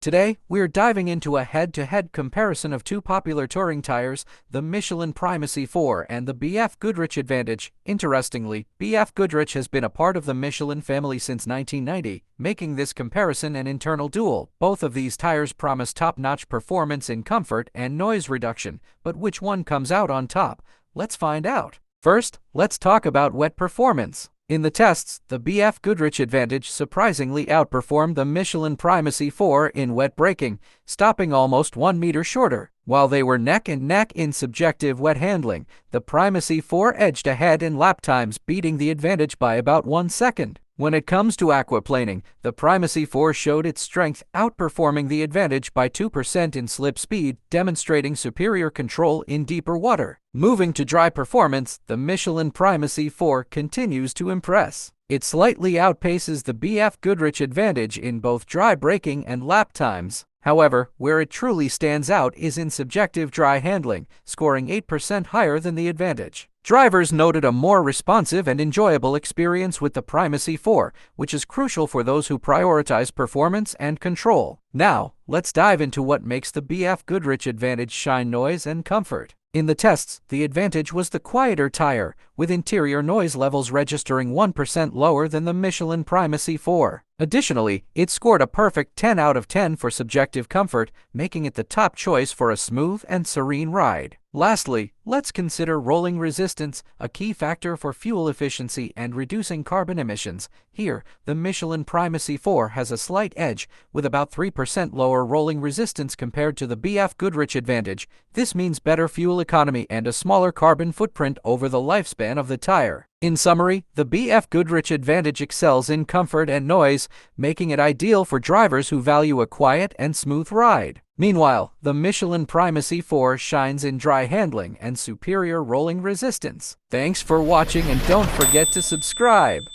Today, we're diving into a head-to-head comparison of two popular touring tires, the Michelin Primacy 4 and the BFGoodrich Advantage. Interestingly, BFGoodrich has been a part of the Michelin family since 1990, making this comparison an internal duel. Both of these tires promise top-notch performance in comfort and noise reduction, but which one comes out on top? Let's find out. First, let's talk about wet performance. In the tests, the BFGoodrich Advantage surprisingly outperformed the Michelin Primacy 4 in wet braking, stopping almost 1 meter shorter. While they were neck and neck in subjective wet handling, the Primacy 4 edged ahead in lap times, beating the Advantage by about 1 second. When it comes to aquaplaning, the Primacy 4 showed its strength, outperforming the Advantage by 2% in slip speed, demonstrating superior control in deeper water. Moving to dry performance, the Michelin Primacy 4 continues to impress. It slightly outpaces the BFGoodrich Advantage in both dry braking and lap times. However, where it truly stands out is in subjective dry handling, scoring 8% higher than the Advantage. Drivers noted a more responsive and enjoyable experience with the Primacy 4, which is crucial for those who prioritize performance and control. Now, let's dive into what makes the BFGoodrich Advantage shine: noise and comfort. In the tests, the Advantage was the quieter tire, with interior noise levels registering 1% lower than the Michelin Primacy 4. Additionally, it scored a perfect 10 out of 10 for subjective comfort, making it the top choice for a smooth and serene ride. Lastly, let's consider rolling resistance, a key factor for fuel efficiency and reducing carbon emissions. Here, the Michelin Primacy 4 has a slight edge, with about 3% lower rolling resistance compared to the BFGoodrich Advantage. This means better fuel economy and a smaller carbon footprint over the lifespan of the tire. In summary, the BFGoodrich Advantage excels in comfort and noise, making it ideal for drivers who value a quiet and smooth ride. Meanwhile, the Michelin Primacy 4 shines in dry handling and superior rolling resistance. Thanks for watching, and don't forget to subscribe.